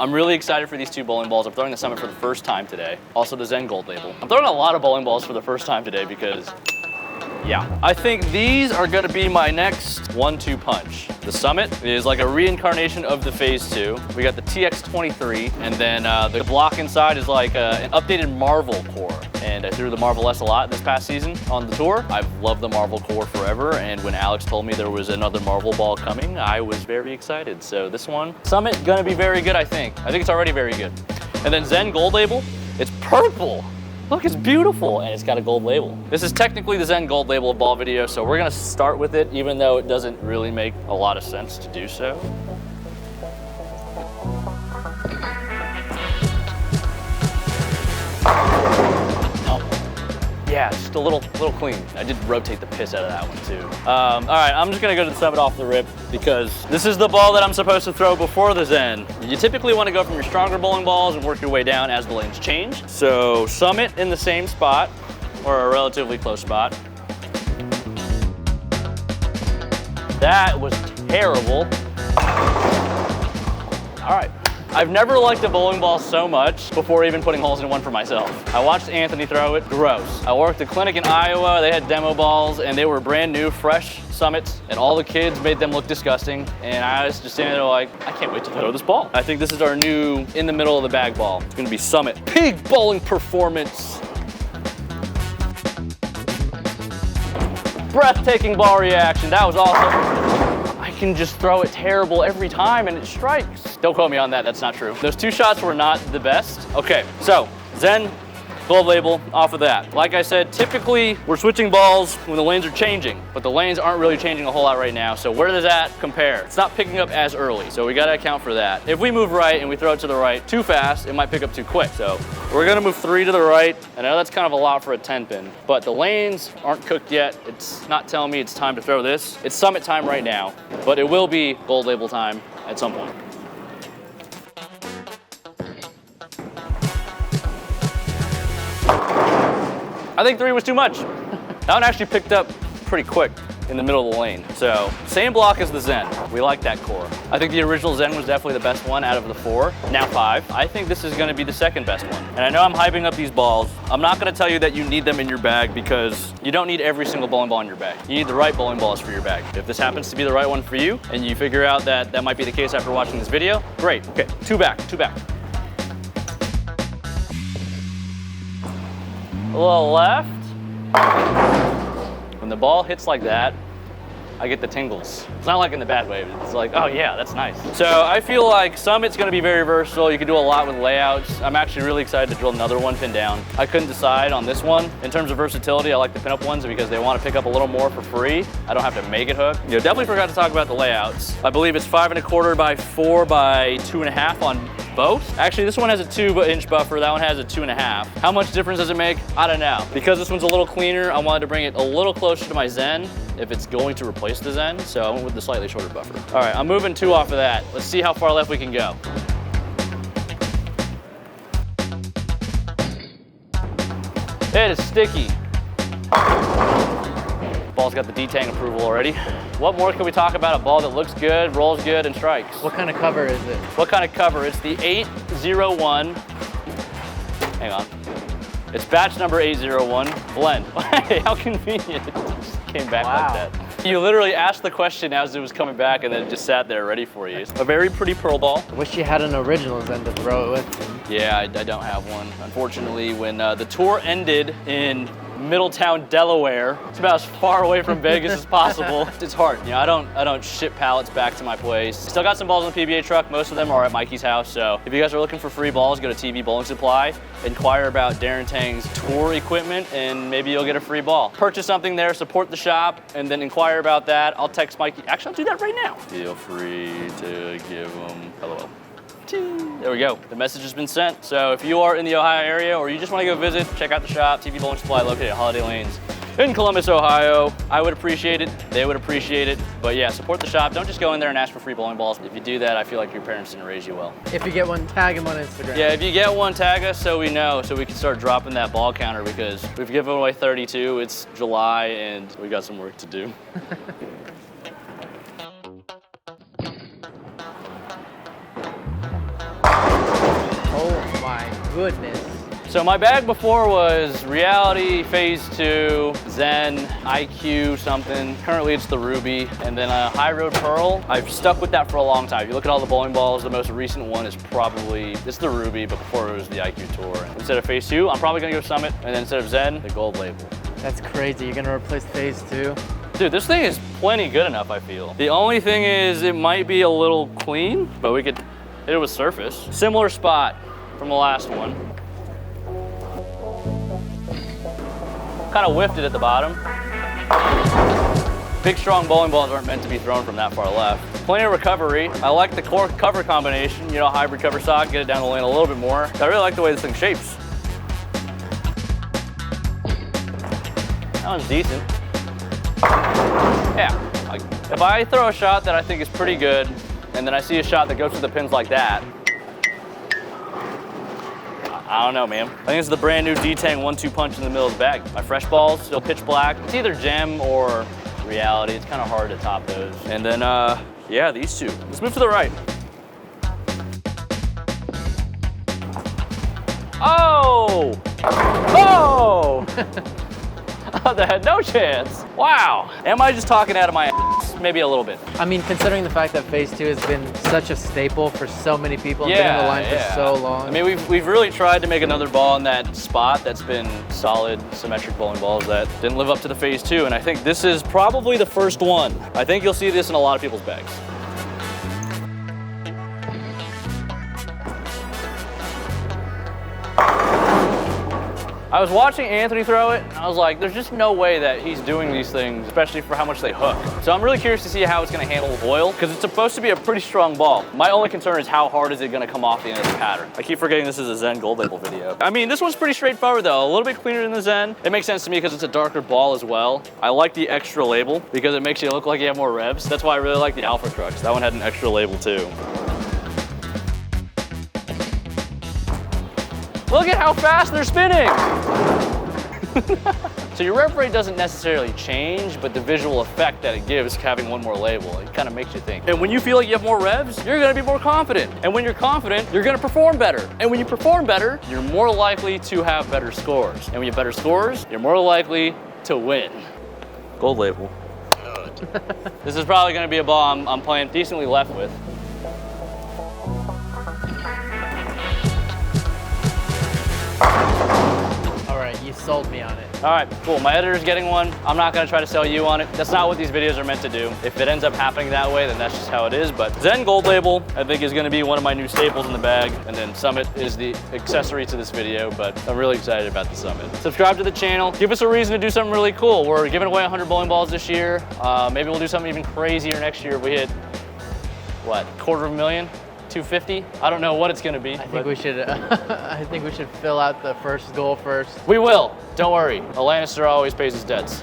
I'm really excited for these two bowling balls. I'm throwing the Summit for the first time today. Also the Zen Gold Label. I'm throwing a lot of bowling balls for the first time today because, yeah. I think these are gonna be my next 1-2 punch. The Summit is like a reincarnation of the Phase 2. We got the TX23, and then the block inside is like an updated Marvel core. And I threw the Marvel S a lot this past season on the tour. I've loved the Marvel core forever, and when Alex told me there was another Marvel ball coming, I was very excited. So this one, Summit, gonna be very good, I think. I think it's already very good. And then Zen Gold Label, it's purple. Look, it's beautiful, and it's got a gold label. This is technically the Zen Gold Label ball video, so we're gonna start with it, even though it doesn't really make a lot of sense to do so. Yeah, just a little clean. I did rotate the piss out of that one too. All right, I'm just gonna go to the Summit off the rip because this is the ball that I'm supposed to throw before the Zen. You typically wanna go from your stronger bowling balls and work your way down as the lanes change. So Summit in the same spot, or a relatively close spot. That was terrible. All right. I've never liked a bowling ball so much before even putting holes in one for myself. I watched Anthony throw it, gross. I worked a clinic in Iowa, they had demo balls, and they were brand new, fresh Summits, and all the kids made them look disgusting, and I was just standing there like, I can't wait to throw this ball. I think this is our new, in the middle of the bag ball. It's gonna be Summit. Peak bowling performance. Breathtaking ball reaction, that was awesome. I can just throw it terrible every time and it strikes. Don't quote me on that, that's not true. Those two shots were not the best. Okay, so Zen Gold Label off of that. Like I said, typically we're switching balls when the lanes are changing, but the lanes aren't really changing a whole lot right now. So where does that compare? It's not picking up as early, so we gotta account for that. If we move right and we throw it to the right too fast, it might pick up too quick. So we're gonna move 3 to the right. I know that's kind of a lot for a 10 pin, but the lanes aren't cooked yet. It's not telling me it's time to throw this. It's Summit time right now, but it will be Gold Label time at some point. I think 3 was too much. That one actually picked up pretty quick in the middle of the lane. So, same block as the Zen. We like that core. I think the original Zen was definitely the best one out of the 4, now 5. I think this is gonna be the second best one. And I know I'm hyping up these balls. I'm not gonna tell you that you need them in your bag because you don't need every single bowling ball in your bag. You need the right bowling balls for your bag. If this happens to be the right one for you, and you figure out that that might be the case after watching this video, great. Okay, 2 back, 2 back. A little left. When the ball hits like that, I get the tingles. It's not like in the bad way, it's like, oh yeah, that's nice. So I feel like Summit's gonna be very versatile. You can do a lot with layouts. I'm actually really excited to drill another one pin down. I couldn't decide on this one. In terms of versatility, I like the pinup ones because they want to pick up a little more for free. I don't have to make it hook. You know, definitely forgot to talk about the layouts. I believe it's 5 1/4 by 4 by 2.5 on both. Actually, this one has a 2-inch buffer, that one has a 2.5. How much difference does it make? I don't know. Because this one's a little cleaner, I wanted to bring it a little closer to my Zen if it's going to replace the Zen, so I went with the slightly shorter buffer. All right, I'm moving 2 off of that. Let's see how far left we can go. It is sticky. Ball's got the Tang approval already. What more can we talk about? A ball that looks good, rolls good, and strikes. What kind of cover is it? What kind of cover? It's the 801. Hang on. It's batch number 801 blend. Hey, how convenient. It just came back like that. You literally asked the question as it was coming back and then it just sat there ready for you. A very pretty pearl ball. I wish you had an original Zen to throw it with. Yeah, I don't have one. Unfortunately, when the tour ended in Middletown, Delaware. It's about as far away from Vegas as possible. It's hard, you know, I don't ship pallets back to my place. Still got some balls in the PBA truck. Most of them are at Mikey's house, so if you guys are looking for free balls, go to TV Bowling Supply, inquire about Darren Tang's tour equipment, and maybe you'll get a free ball. Purchase something there, support the shop, and then inquire about that. I'll text Mikey. Actually, I'll do that right now. Feel free to give them LOL. There we go. The message has been sent. So if you are in the Ohio area or you just want to go visit, check out the shop, TV Bowling Supply, located at Holiday Lanes in Columbus, Ohio. I would appreciate it. They would appreciate it. But yeah, support the shop. Don't just go in there and ask for free bowling balls. If you do that, I feel like your parents didn't raise you well. If you get one, tag them on Instagram. Yeah, if you get one, tag us so we know, so we can start dropping that ball counter because we've given away 32. It's July and we got some work to do. goodness. So my bag before was Reality, Phase 2, Zen, IQ something. Currently it's the Ruby, and then a High Road Pearl. I've stuck with that for a long time. If you look at all the bowling balls, the most recent one is probably, it's the Ruby, but before it was the IQ Tour. And instead of Phase 2, I'm probably gonna go Summit, and then instead of Zen, the Gold Label. That's crazy. You're gonna replace Phase 2? Dude, this thing is plenty good enough, I feel. The only thing is it might be a little clean, but we could hit it with surface. Similar spot from the last one. Kind of whiffed it at the bottom. Big, strong bowling balls aren't meant to be thrown from that far left. Plenty of recovery. I like the core cover combination, you know, hybrid cover sock, get it down the lane a little bit more. I really like the way this thing shapes. That one's decent. Yeah, if I throw a shot that I think is pretty good, and then I see a shot that goes to the pins like that, I don't know, man. I think it's the brand new Tang 1-2 punch in the middle of the bag. My fresh balls, still pitch black. It's either gem or Reality. It's kind of hard to top those. And then, yeah, these two. Let's move to the right. Oh! Oh! That had no chance. Wow. Am I just talking out of my ass? Maybe a little bit. I mean, considering the fact that Phase 2 has been such a staple for so many people and been in the line for so long. I mean, we've really tried to make another ball in that spot that's been solid, symmetric bowling balls that didn't live up to the Phase 2, and I think this is probably the first one. I think you'll see this in a lot of people's bags. I was watching Anthony throw it, and I was like, there's just no way that he's doing these things, especially for how much they hook. So I'm really curious to see how it's gonna handle oil, because it's supposed to be a pretty strong ball. My only concern is how hard is it gonna come off the end of the pattern. I keep forgetting this is a Zen Gold Label video. I mean, this one's pretty straightforward though, a little bit cleaner than the Zen. It makes sense to me because it's a darker ball as well. I like the extra label because it makes you look like you have more revs. That's why I really like the Alpha Crux. That one had an extra label too. Look at how fast they're spinning! So your rev rate doesn't necessarily change, but the visual effect that it gives having one more label, it kind of makes you think. And when you feel like you have more revs, you're gonna be more confident. And when you're confident, you're gonna perform better. And when you perform better, you're more likely to have better scores. And when you have better scores, you're more likely to win. Gold Label. This is probably gonna be a ball I'm playing decently left with. All right, you sold me on it. All right, cool. My editor's getting one. I'm not gonna try to sell you on it. That's not what these videos are meant to do. If it ends up happening that way, then that's just how it is. But Zen Gold Label, I think, is gonna be one of my new staples in the bag. And then Summit is the accessory to this video, but I'm really excited about the Summit. Subscribe to the channel. Give us a reason to do something really cool. We're giving away 100 bowling balls this year. Maybe we'll do something even crazier next year if we hit, what, $250,000? 250? I don't know what it's gonna be. I think we should. I think we should fill out the first goal first. We will. Don't worry. A Lannister always pays his debts.